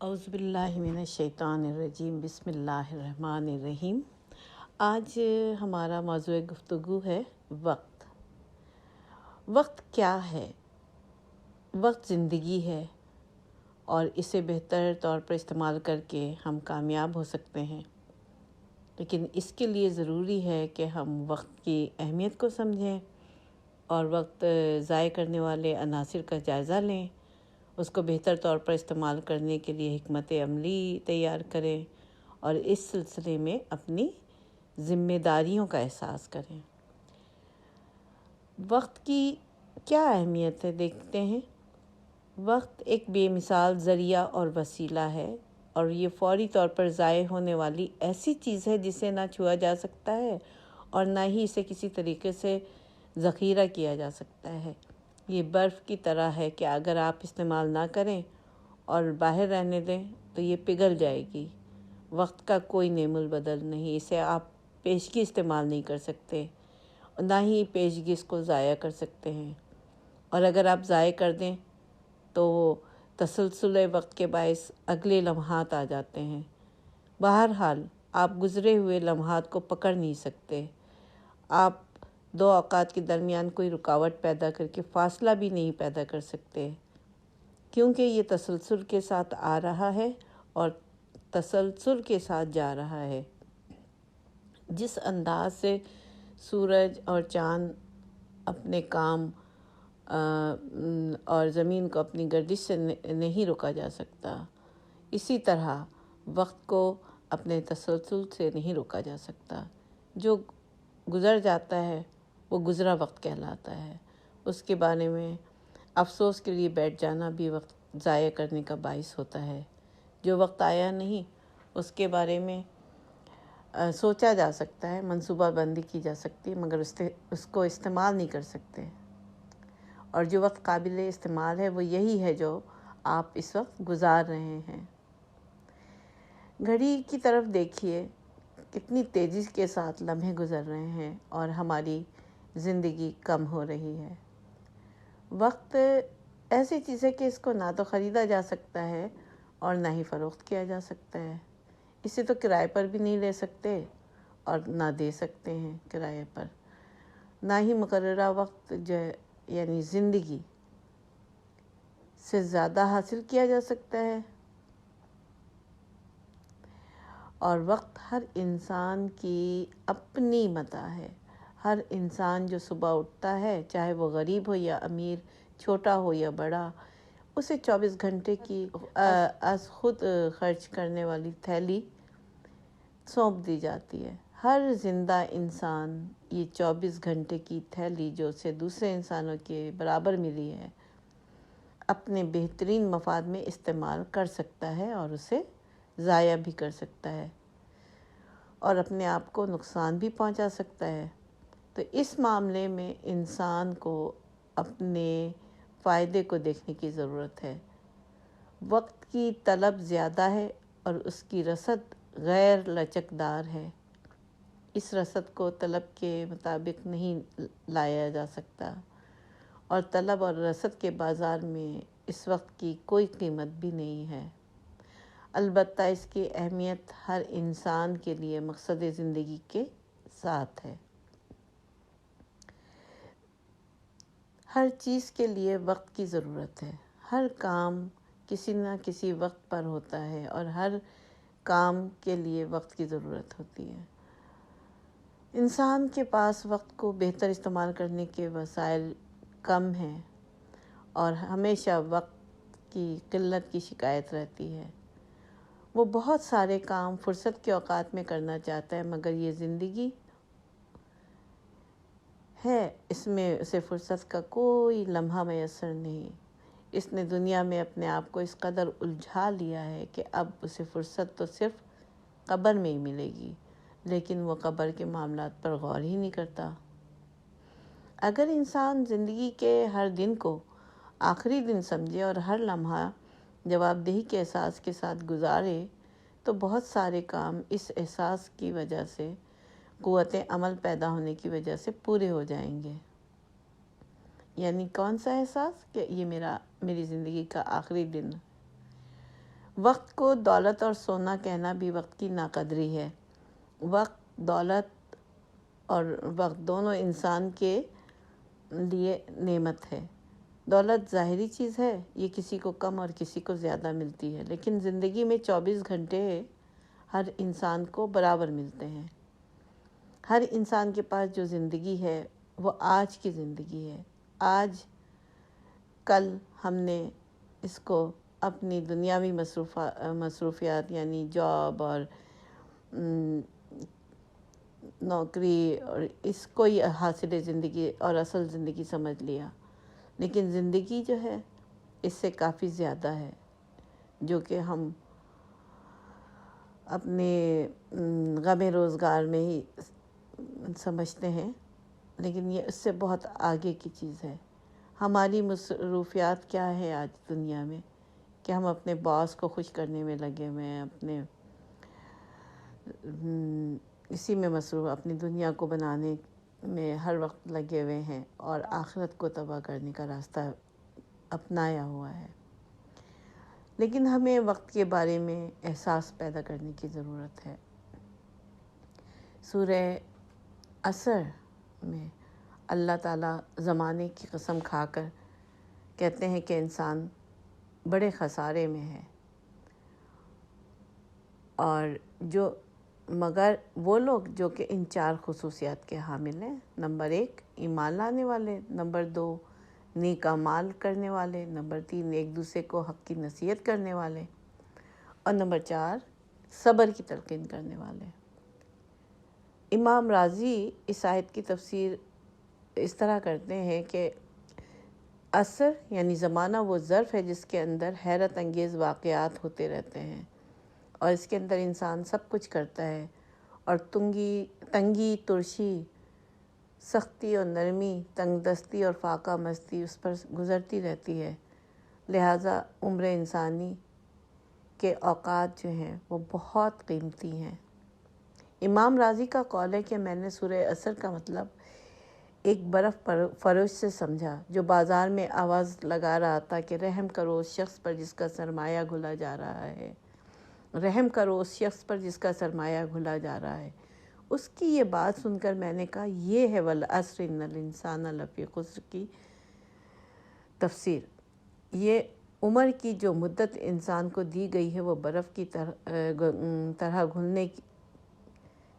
اعوذ باللہ من الشیطان الرجیم، بسم اللہ الرحمن الرحیم۔ آج ہمارا موضوع گفتگو ہے وقت۔ وقت کیا ہے؟ وقت زندگی ہے اور اسے بہتر طور پر استعمال کر کے ہم کامیاب ہو سکتے ہیں، لیکن اس کے لیے ضروری ہے کہ ہم وقت کی اہمیت کو سمجھیں اور وقت ضائع کرنے والے عناصر کا جائزہ لیں، اس کو بہتر طور پر استعمال کرنے کے لیے حکمت عملی تیار کریں اور اس سلسلے میں اپنی ذمہ داریوں کا احساس کریں۔ وقت کی کیا اہمیت ہے دیکھتے ہیں۔ وقت ایک بے مثال ذریعہ اور وسیلہ ہے اور یہ فوری طور پر ضائع ہونے والی ایسی چیز ہے جسے نہ چھوا جا سکتا ہے اور نہ ہی اسے کسی طریقے سے ذخیرہ کیا جا سکتا ہے۔ یہ برف کی طرح ہے کہ اگر آپ استعمال نہ کریں اور باہر رہنے دیں تو یہ پگھل جائے گی۔ وقت کا کوئی نعم البدل نہیں، اسے آپ پیشگی استعمال نہیں کر سکتے، نہ ہی پیشگی اس کو ضائع کر سکتے ہیں، اور اگر آپ ضائع کر دیں تو تسلسل وقت کے باعث اگلے لمحات آ جاتے ہیں۔ بہرحال آپ گزرے ہوئے لمحات کو پکڑ نہیں سکتے، آپ دو اوقات کے درمیان کوئی رکاوٹ پیدا کر کے فاصلہ بھی نہیں پیدا کر سکتے، کیونکہ یہ تسلسل کے ساتھ آ رہا ہے اور تسلسل کے ساتھ جا رہا ہے۔ جس انداز سے سورج اور چاند اپنے کام اور زمین کو اپنی گردش سے نہیں روکا جا سکتا، اسی طرح وقت کو اپنے تسلسل سے نہیں روکا جا سکتا۔ جو گزر جاتا ہے وہ گزرا وقت کہلاتا ہے، اس کے بارے میں افسوس کے لیے بیٹھ جانا بھی وقت ضائع کرنے کا باعث ہوتا ہے۔ جو وقت آیا نہیں اس کے بارے میں سوچا جا سکتا ہے، منصوبہ بندی کی جا سکتی ہے، مگر اس کو استعمال نہیں کر سکتے، اور جو وقت قابل استعمال ہے وہ یہی ہے جو آپ اس وقت گزار رہے ہیں۔ گھڑی کی طرف دیکھیے، کتنی تیزی کے ساتھ لمحے گزر رہے ہیں اور ہماری زندگی کم ہو رہی ہے۔ وقت ایسی چیز ہے کہ اس کو نہ تو خریدا جا سکتا ہے اور نہ ہی فروخت کیا جا سکتا ہے۔ اسے تو کرائے پر بھی نہیں لے سکتے اور نہ دے سکتے ہیں کرائے پر، نہ ہی مقررہ وقت جو یعنی زندگی سے زیادہ حاصل کیا جا سکتا ہے۔ اور وقت ہر انسان کی اپنی متاع ہے۔ ہر انسان جو صبح اٹھتا ہے، چاہے وہ غریب ہو یا امیر، چھوٹا ہو یا بڑا، اسے 24 گھنٹے کی از خود خرچ کرنے والی تھیلی سونپ دی جاتی ہے۔ ہر زندہ انسان یہ 24 گھنٹے کی تھیلی جو اسے دوسرے انسانوں کے برابر ملی ہے، اپنے بہترین مفاد میں استعمال کر سکتا ہے اور اسے ضائع بھی کر سکتا ہے اور اپنے آپ کو نقصان بھی پہنچا سکتا ہے۔ تو اس معاملے میں انسان کو اپنے فائدے کو دیکھنے کی ضرورت ہے۔ وقت کی طلب زیادہ ہے اور اس کی رسد غیر لچکدار ہے۔ اس رسد کو طلب کے مطابق نہیں لایا جا سکتا، اور طلب اور رسد کے بازار میں اس وقت کی کوئی قیمت بھی نہیں ہے۔ البتہ اس کی اہمیت ہر انسان کے لیے مقصد زندگی کے ساتھ ہے۔ ہر چیز کے لیے وقت کی ضرورت ہے۔ ہر کام کسی نہ کسی وقت پر ہوتا ہے اور ہر کام کے لیے وقت کی ضرورت ہوتی ہے۔ انسان کے پاس وقت کو بہتر استعمال کرنے کے وسائل کم ہیں اور ہمیشہ وقت کی قلت کی شکایت رہتی ہے۔ وہ بہت سارے کام فرصت کے اوقات میں کرنا چاہتا ہے، مگر یہ زندگی ہے، اس میں اسے فرصت کا کوئی لمحہ میسر نہیں۔ اس نے دنیا میں اپنے آپ کو اس قدر الجھا لیا ہے کہ اب اسے فرصت تو صرف قبر میں ہی ملے گی، لیکن وہ قبر کے معاملات پر غور ہی نہیں کرتا۔ اگر انسان زندگی کے ہر دن کو آخری دن سمجھے اور ہر لمحہ جواب دہی کے احساس کے ساتھ گزارے تو بہت سارے کام اس احساس کی وجہ سے، قوت عمل پیدا ہونے کی وجہ سے پورے ہو جائیں گے۔ یعنی کون سا احساس کہ یہ میری زندگی کا آخری دن، وقت کو دولت اور سونا کہنا بھی وقت کی ناقدری ہے۔ وقت، دولت اور وقت دونوں انسان کے لیے نعمت ہے۔ دولت ظاہری چیز ہے، یہ کسی کو کم اور کسی کو زیادہ ملتی ہے، لیکن زندگی میں 24 گھنٹے ہر انسان کو برابر ملتے ہیں۔ ہر انسان کے پاس جو زندگی ہے وہ آج کی زندگی ہے۔ آج کل ہم نے اس کو اپنی دنیاوی مصروفیات یعنی جاب اور نوکری اور اس کو ہی حاصل زندگی اور اصل زندگی سمجھ لیا، لیکن زندگی جو ہے اس سے کافی زیادہ ہے، جو کہ ہم اپنے غم روزگار میں ہی سمجھتے ہیں، لیکن یہ اس سے بہت آگے کی چیز ہے۔ ہماری مصروفیات کیا ہے آج دنیا میں کہ ہم اپنے باس کو خوش کرنے میں لگے ہوئے ہیں، اپنے اسی میں مصروف، اپنی دنیا کو بنانے میں ہر وقت لگے ہوئے ہیں اور آخرت کو تباہ کرنے کا راستہ اپنایا ہوا ہے۔ لیکن ہمیں وقت کے بارے میں احساس پیدا کرنے کی ضرورت ہے۔ سورہ عصر میں اللہ تعالیٰ زمانے کی قسم کھا کر کہتے ہیں کہ انسان بڑے خسارے میں ہے، اور مگر وہ لوگ جو کہ ان 4 خصوصیات کے حامل ہیں: نمبر 1 ایمان لانے والے، نمبر 2 نیک اعمال کرنے والے، نمبر 3 ایک دوسرے کو حق کی نصیحت کرنے والے، اور نمبر 4 صبر کی تلقین کرنے والے۔ امام راضی اس آیت کی تفسیر اس طرح کرتے ہیں کہ عصر یعنی زمانہ وہ ظرف ہے جس کے اندر حیرت انگیز واقعات ہوتے رہتے ہیں، اور اس کے اندر انسان سب کچھ کرتا ہے، اور تنگی، ترشی، سختی اور نرمی، تنگ دستی اور فاقہ مستی اس پر گزرتی رہتی ہے۔ لہٰذا عمر انسانی کے اوقات جو ہیں وہ بہت قیمتی ہیں۔ امام راضی کا قول ہے کہ میں نے سورہ عصر کا مطلب ایک برف فروش سے سمجھا جو بازار میں آواز لگا رہا تھا کہ رحم کرو اس شخص پر جس کا سرمایہ گھلا جا رہا ہے، رحم کرو اس شخص پر جس کا سرمایہ گھلا جا رہا ہے۔ اس کی یہ بات سن کر میں نے کہا یہ ہے والعصر ان الانسان لفی خسر کی تفسیر۔ یہ عمر کی جو مدت انسان کو دی گئی ہے وہ برف کی طرح گھلنے کی،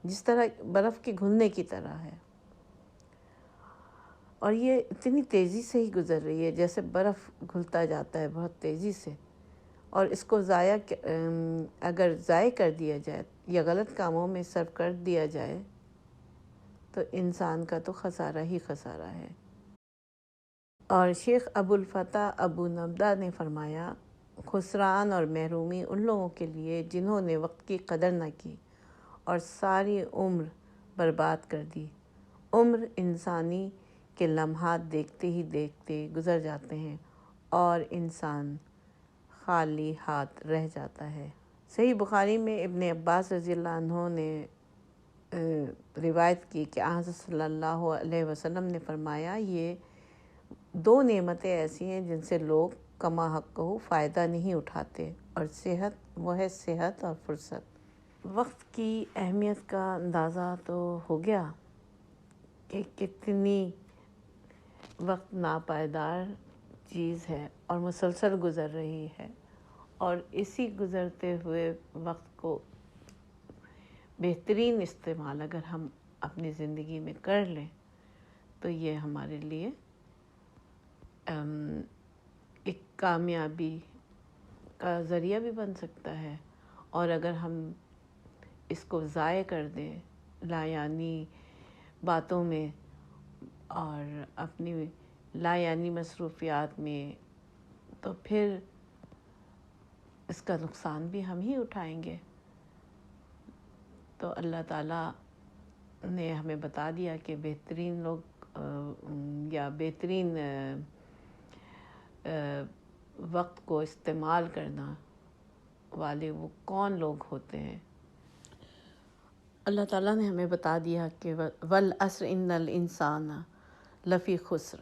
جس طرح برف کے گھلنے کی طرح ہے، اور یہ اتنی تیزی سے ہی گزر رہی ہے جیسے برف گھلتا جاتا ہے بہت تیزی سے، اور اس کو اگر ضائع کر دیا جائے یا غلط کاموں میں صرف کر دیا جائے تو انسان کا تو خسارہ ہی خسارہ ہے۔ اور شیخ ابو الفتح ابو نبدہ نے فرمایا خسران اور محرومی ان لوگوں کے لیے جنہوں نے وقت کی قدر نہ کی اور ساری عمر برباد کر دی۔ عمر انسانی کے لمحات دیکھتے ہی دیکھتے گزر جاتے ہیں اور انسان خالی ہاتھ رہ جاتا ہے۔ صحیح بخاری میں ابن عباس رضی اللہ عنہ نے روایت کی کہ حضرت صلی اللہ علیہ وسلم نے فرمایا یہ 2 نعمتیں ایسی ہیں جن سے لوگ کما حق فائدہ نہیں اٹھاتے، اور وہ ہے صحت اور فرصت۔ وقت کی اہمیت کا اندازہ تو ہو گیا کہ کتنی وقت ناپائیدار چیز ہے اور مسلسل گزر رہی ہے، اور اسی گزرتے ہوئے وقت کو بہترین استعمال اگر ہم اپنی زندگی میں کر لیں تو یہ ہمارے لیے ایک کامیابی کا ذریعہ بھی بن سکتا ہے، اور اگر ہم اس کو ضائع کر دیں لایعنی باتوں میں اور اپنی لایعنی مصروفیات میں تو پھر اس کا نقصان بھی ہم ہی اٹھائیں گے۔ تو اللہ تعالیٰ نے ہمیں بتا دیا کہ بہترین لوگ یا بہترین وقت کو استعمال کرنا والے وہ کون لوگ ہوتے ہیں۔ اللہ تعالیٰ نے ہمیں بتا دیا کہ والعصر ان الانسان لفی خسر،